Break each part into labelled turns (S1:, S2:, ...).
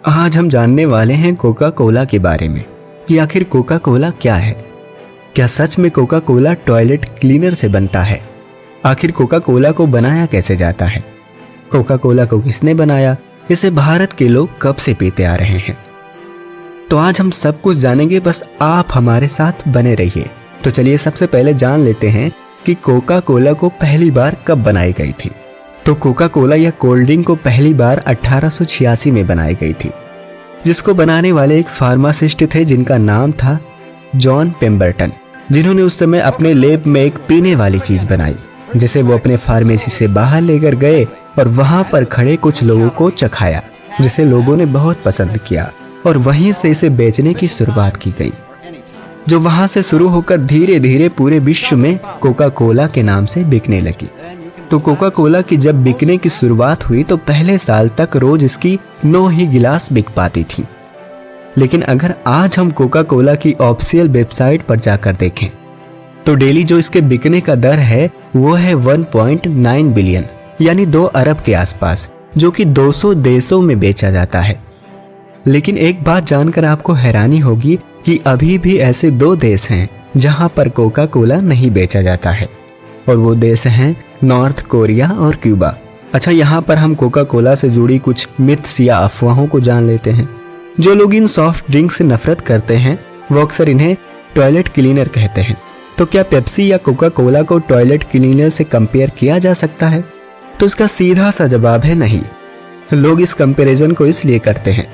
S1: आज हम जानने वाले हैं कोका कोला के बारे में कि आखिर कोका कोला क्या है। क्या सच में कोका कोला टॉयलेट क्लीनर से बनता है? आखिर कोका कोला को बनाया कैसे जाता है? कोका कोला को किसने बनाया? इसे भारत के लोग कब से पीते आ रहे हैं? तो आज हम सब कुछ जानेंगे, बस आप हमारे साथ बने रहिए। तो चलिए सबसे पहले जान लेते हैं कि कोका कोला को पहली बार कब बनाई गई थी। तो कोका कोला या कोल्ड ड्रिंक को पहली बार 1886 में बनाई गई थी, जिसको बनाने वाले एक फार्मासिस्ट थे जिनका नाम था जॉन पेम्बरटन, जिन्होंने उस समय अपने लैब में एक पीने वाली चीज बनाई, जिसे वो अपने फार्मेसी से बाहर लेकर गए और वहां पर खड़े कुछ लोगों को चखाया, जिसे लोगों ने बहुत पसंद किया और वहीं से इसे बेचने की शुरुआत की गई, जो वहां से शुरू होकर धीरे धीरे पूरे विश्व में कोका कोला के नाम से बिकने लगी। तो कोका कोला की जब बिकने की शुरुआत हुई तो पहले साल तक रोज इसकी 9 ही गिलास बिक पाती थी। लेकिन अगर आज हम कोका कोला की ऑफिशियल वेबसाइट पर जाकर देखें तो डेली जो इसके बिकने का दर है वो है 1.9 बिलियन, यानी 2 अरब के आसपास, जो कि 200 देशों में बेचा जाता है। लेकिन एक बात जानकर आपको हैरानी होगी कि अभी भी ऐसे 2 देश हैं जहां पर कोका कोला नहीं बेचा जाता है, और वो देश हैं नॉर्थ कोरिया और क्यूबा। अच्छा, यहाँ पर हम कोका कोला से जुड़ी कुछ मिथ्स या अफवाहों को जान लेते हैं। जो लोग इन सॉफ्ट ड्रिंक से नफरत करते हैं वो अक्सर इन्हें टॉयलेट क्लीनर कहते हैं। तो क्या पेप्सी या कोका कोला को टॉयलेट क्लीनर से कंपेयर किया जा सकता है? तो इसका सीधा सा जवाब है नहीं। लोग इस कंपैरिजन को इसलिए करते हैं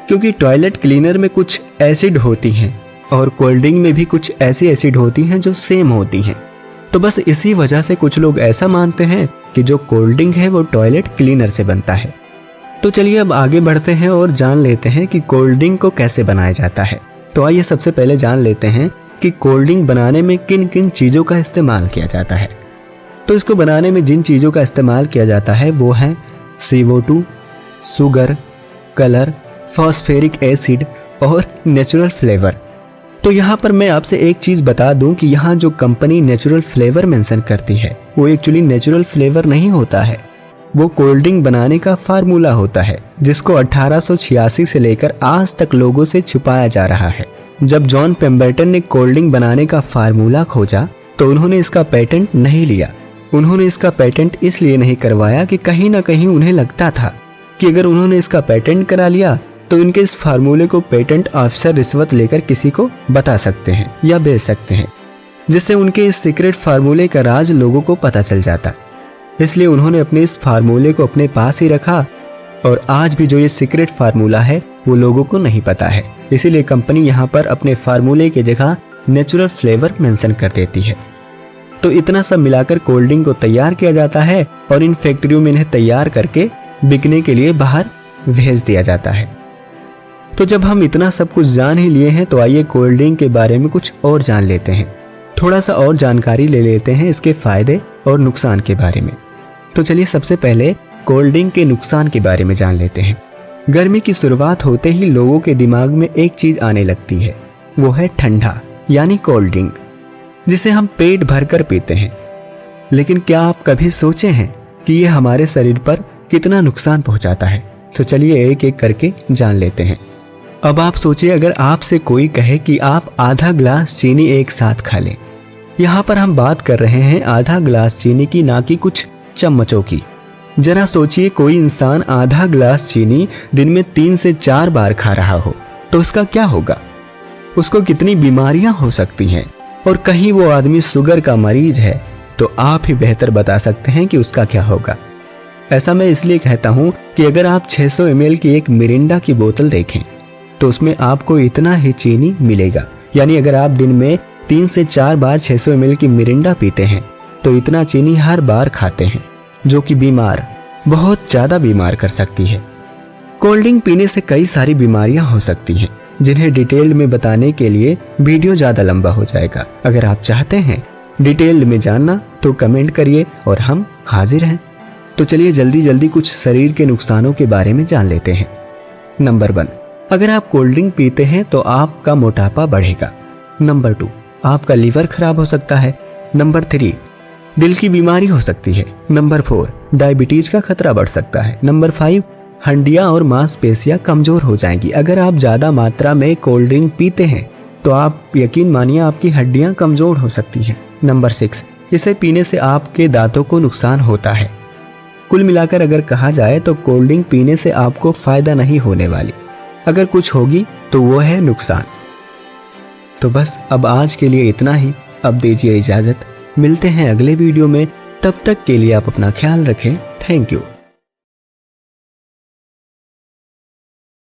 S1: क्योंकि टॉयलेट क्लीनर में कुछ एसिड होती हैं और कोल्ड ड्रिंक में भी कुछ ऐसी एसिड होती हैं जो सेम होती हैं। तो बस इसी वजह से कुछ लोग ऐसा मानते हैं कि जो कोल्ड ड्रिंक है वो टॉयलेट क्लीनर से बनता है। तो चलिए अब आगे बढ़ते हैं और जान लेते हैं कि कोल्ड ड्रिंक को कैसे बनाया जाता है। तो आइए सबसे पहले जान लेते हैं कि कोल्ड ड्रिंक बनाने में किन किन चीज़ों का इस्तेमाल किया जाता है। तो इसको बनाने में जिन चीज़ों का इस्तेमाल किया जाता है वो है CO2, sugar, colour, phosphoric acid और नेचुरल फ्लेवर। तो यहाँ पर मैं आपसे एक चीज़ बता दूं कि यहाँ जो कंपनी नेचुरल फ्लेवर मेंशन करती है वो एक्चुअली नेचुरल फ्लेवर नहीं होता है, वो कोल्ड ड्रिंक बनाने का फार्मूला होता है, जिसको 1886 से लेकर आज तक लोगों से छुपाया जा रहा है। जब जॉन पेम्बरटन ने कोल्ड ड्रिंक बनाने का फार्मूला खोजा तो उन्होंने इसका पेटेंट नहीं लिया। उन्होंने इसका पेटेंट इसलिए नहीं करवाया कि कहीं ना कहीं उन्हें लगता था कि अगर उन्होंने इसका पेटेंट करा लिया तो इनके इस फार्मूले को पेटेंट ऑफिसर रिश्वत लेकर किसी को बता सकते हैं या बेच सकते हैं, जिससे उनके इस सीक्रेट फार्मूले का राज लोगों को पता चल जाता। इसलिए उन्होंने अपने इस फार्मूले को अपने पास ही रखा और आज भी जो ये सीक्रेट फार्मूला है वो लोगों को नहीं पता है। इसीलिए कंपनी यहाँ पर अपने फार्मूले की जगह नेचुरल फ्लेवर मेंशन कर देती है। तो इतना सब मिलाकर कोल्ड ड्रिंक को तैयार किया जाता है और इन फैक्ट्रियों में इन्हें तैयार करके बिकने के लिए बाहर भेज दिया जाता है। तो जब हम इतना सब कुछ जान ही लिए हैं तो आइए कोल्ड ड्रिंक के बारे में कुछ और जान लेते हैं। थोड़ा सा और जानकारी ले लेते हैं इसके फायदे और नुकसान के बारे में। तो चलिए सबसे पहले कोल्ड ड्रिंक के नुकसान के बारे में जान लेते हैं। गर्मी की शुरुआत होते ही लोगों के दिमाग में एक चीज आने लगती है, वो है ठंडा यानी कोल्ड ड्रिंक, जिसे हम पेट भर कर पीते हैं। लेकिन क्या आप कभी सोचे हैं कि ये हमारे शरीर पर कितना नुकसान पहुंचाता है? तो चलिए एक एक करके जान लेते हैं। अब आप सोचिए, अगर आपसे कोई कहे कि आप आधा ग्लास चीनी एक साथ खा लें। यहाँ पर हम बात कर रहे हैं आधा ग्लास चीनी की, ना कि कुछ चम्मचों की। जरा सोचिए कोई इंसान आधा ग्लास चीनी दिन में 3 से 4 बार खा रहा हो तो उसका क्या होगा? उसको कितनी बीमारियां हो सकती हैं, और कहीं वो आदमी शुगर का मरीज है तो आप ही बेहतर बता सकते हैं कि उसका क्या होगा। ऐसा मैं इसलिए कहता हूँ कि अगर आप 600 ml की एक मिरिंडा की बोतल देखें तो उसमें आपको इतना ही चीनी मिलेगा। यानी अगर आप दिन में 3 से 4 बार 600 ml की मिरिंडा पीते हैं तो इतना चीनी हर बार खाते हैं, जो कि बहुत ज़्यादा बीमार कर सकती है। कोल्ड ड्रिंक पीने से कई सारी बीमारियां हो सकती हैं, जिन्हें डिटेल में बताने के लिए वीडियो ज़्यादा लंबा हो जाएगा। अगर आप चाहते हैं डिटेल में जानना तो कमेंट करिए और हम हाजिर हैं। तो चलिए जल्दी जल्दी कुछ शरीर के नुकसानों के बारे में जान लेते हैं। नंबर 1, अगर आप कोल्ड ड्रिंक पीते हैं तो आपका मोटापा बढ़ेगा। नंबर 2, आपका लीवर खराब हो सकता है। नंबर 3, दिल की बीमारी हो सकती है। नंबर 4, डायबिटीज का खतरा बढ़ सकता है। नंबर 5, हड्डियां और मांसपेशियां कमजोर हो जाएंगी। अगर आप ज़्यादा मात्रा में कोल्ड ड्रिंक पीते हैं तो आप यकीन मानिए आपकी हड्डियां कमजोर हो सकती हैं। नंबर 6, इसे पीने से आपके दांतों को नुकसान होता है। कुल मिलाकर अगर कहा जाए तो कोल्ड ड्रिंक पीने से आपको फायदा नहीं होने वाली, अगर कुछ होगी तो वो है नुकसान। तो बस अब आज के लिए इतना ही। अब दीजिए इजाजत, मिलते हैं अगले वीडियो में। तब तक के लिए आप अपना ख्याल रखें। Thank you.